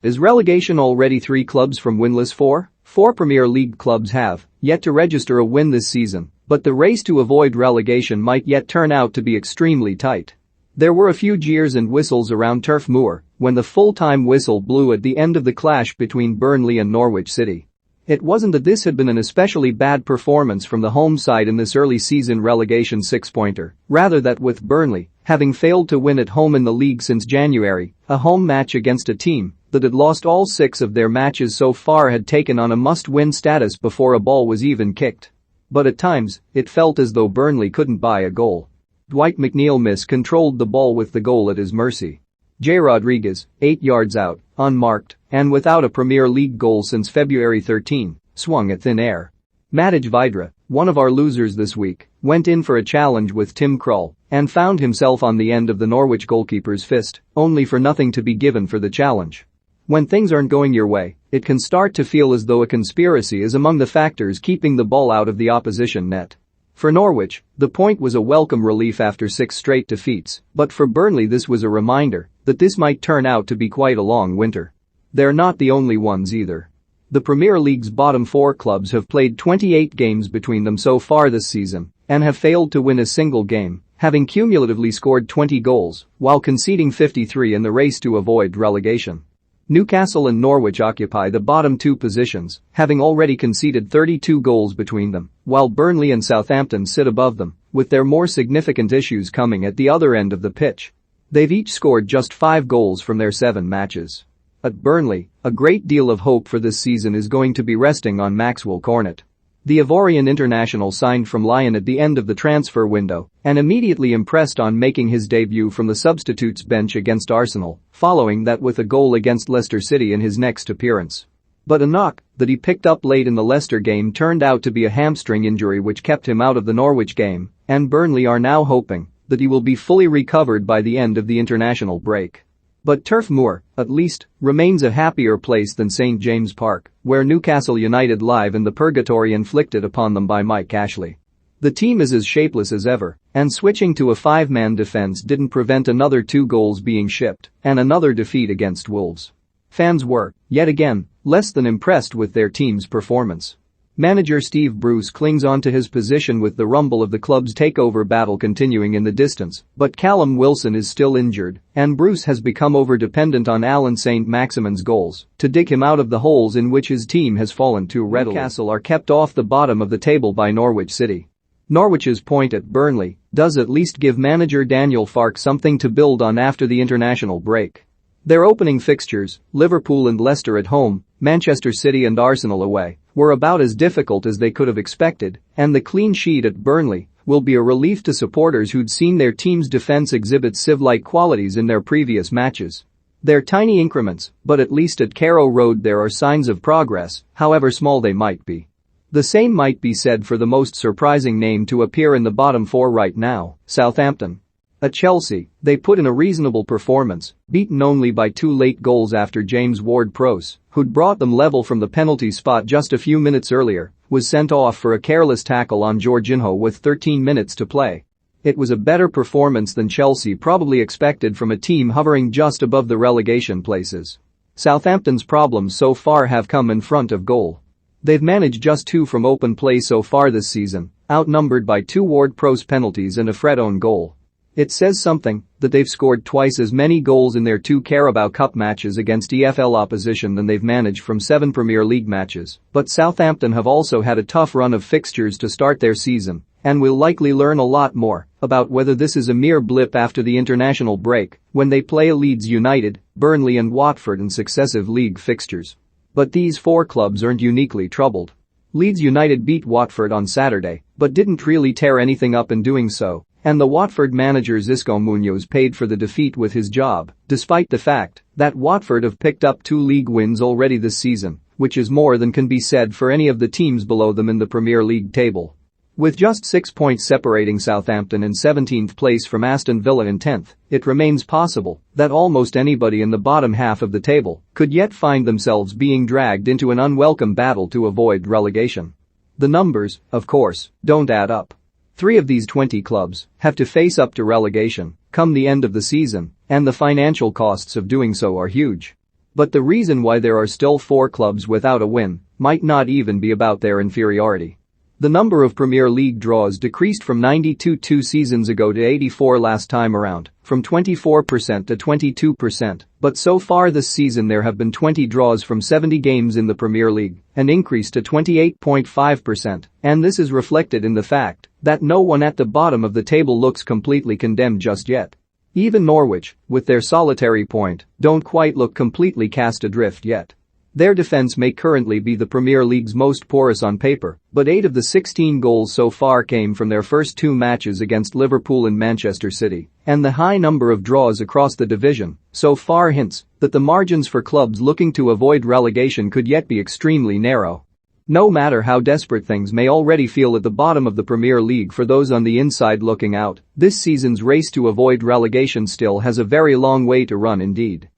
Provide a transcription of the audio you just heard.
Is relegation already 3 clubs from winless 4? 4 Premier League clubs have yet to register a win this season, but the race to avoid relegation might yet turn out to be extremely tight. There were a few jeers and whistles around Turf Moor when the full-time whistle blew at the end of the clash between Burnley and Norwich City. It wasn't that this had been an especially bad performance from the home side in this early season relegation six-pointer, rather that with Burnley having failed to win at home in the league since January, a home match against a team that had lost all 6 of their matches so far had taken on a must-win status before a ball was even kicked. But at times, it felt as though Burnley couldn't buy a goal. Dwight McNeil miscontrolled the ball with the goal at his mercy. J. Rodriguez, 8 yards out, unmarked, and without a Premier League goal since February 13, swung at thin air. Matic Vidra, one of our losers this week, went in for a challenge with Tim Krul and found himself on the end of the Norwich goalkeeper's fist, only for nothing to be given for the challenge. When things aren't going your way, it can start to feel as though a conspiracy is among the factors keeping the ball out of the opposition net. For Norwich, the point was a welcome relief after 6 straight defeats, but for Burnley this was a reminder that this might turn out to be quite a long winter. They're not the only ones either. The Premier League's bottom 4 clubs have played 28 games between them so far this season and have failed to win a single game, having cumulatively scored 20 goals while conceding 53 in the race to avoid relegation. Newcastle and Norwich occupy the bottom 2 positions, having already conceded 32 goals between them, while Burnley and Southampton sit above them, with their more significant issues coming at the other end of the pitch. They've each scored just 5 goals from their 7 matches. At Burnley, a great deal of hope for this season is going to be resting on Maxwell Cornet. The Ivorian international signed from Lyon at the end of the transfer window and immediately impressed on making his debut from the substitutes bench against Arsenal, following that with a goal against Leicester City in his next appearance. But a knock that he picked up late in the Leicester game turned out to be a hamstring injury which kept him out of the Norwich game, and Burnley are now hoping that he will be fully recovered by the end of the international break. But Turf Moor, at least, remains a happier place than St James Park, where Newcastle United live in the purgatory inflicted upon them by Mike Ashley. The team is as shapeless as ever, and switching to a 5-man defense didn't prevent another 2 goals being shipped and another defeat against Wolves. Fans were, yet again, less than impressed with their team's performance. Manager Steve Bruce clings on to his position with the rumble of the club's takeover battle continuing in the distance, but Callum Wilson is still injured, and Bruce has become over-dependent on Alan St. Maximin's goals to dig him out of the holes in which his team has fallen too readily. Newcastle are kept off the bottom of the table by Norwich City. Norwich's point at Burnley does at least give manager Daniel Farke something to build on after the international break. Their opening fixtures, Liverpool and Leicester at home, Manchester City and Arsenal away, were about as difficult as they could have expected, and the clean sheet at Burnley will be a relief to supporters who'd seen their team's defense exhibit sieve-like qualities in their previous matches. They're tiny increments, but at least at Carrow Road there are signs of progress, however small they might be. The same might be said for the most surprising name to appear in the bottom 4 right now, Southampton. At Chelsea, they put in a reasonable performance, beaten only by 2 late goals after James Ward-Prowse, who'd brought them level from the penalty spot just a few minutes earlier, was sent off for a careless tackle on Jorginho with 13 minutes to play. It was a better performance than Chelsea probably expected from a team hovering just above the relegation places. Southampton's problems so far have come in front of goal. They've managed just 2 from open play so far this season, outnumbered by 2 Ward-Prowse penalties and a Fred own goal. It says something that they've scored twice as many goals in their 2 Carabao Cup matches against EFL opposition than they've managed from 7 Premier League matches, but Southampton have also had a tough run of fixtures to start their season, and we'll likely learn a lot more about whether this is a mere blip after the international break when they play Leeds United, Burnley and Watford in successive league fixtures. But these 4 clubs aren't uniquely troubled. Leeds United beat Watford on Saturday, but didn't really tear anything up in doing so. And the Watford manager Xisco Munoz paid for the defeat with his job, despite the fact that Watford have picked up 2 league wins already this season, which is more than can be said for any of the teams below them in the Premier League table. With just 6 points separating Southampton in 17th place from Aston Villa in 10th, it remains possible that almost anybody in the bottom half of the table could yet find themselves being dragged into an unwelcome battle to avoid relegation. The numbers, of course, don't add up. 3 of these 20 clubs have to face up to relegation come the end of the season, and the financial costs of doing so are huge. But the reason why there are still 4 clubs without a win might not even be about their inferiority. The number of Premier League draws decreased from 92 2 seasons ago to 84 last time around, from 24% to 22%, but so far this season there have been 20 draws from 70 games in the Premier League, an increase to 28.5%, and this is reflected in the fact that no one at the bottom of the table looks completely condemned just yet. Even Norwich, with their solitary point, don't quite look completely cast adrift yet. Their defense may currently be the Premier League's most porous on paper, but 8 of the 16 goals so far came from their first 2 matches against Liverpool and Manchester City, and the high number of draws across the division so far hints that the margins for clubs looking to avoid relegation could yet be extremely narrow. No matter how desperate things may already feel at the bottom of the Premier League for those on the inside looking out, this season's race to avoid relegation still has a very long way to run indeed.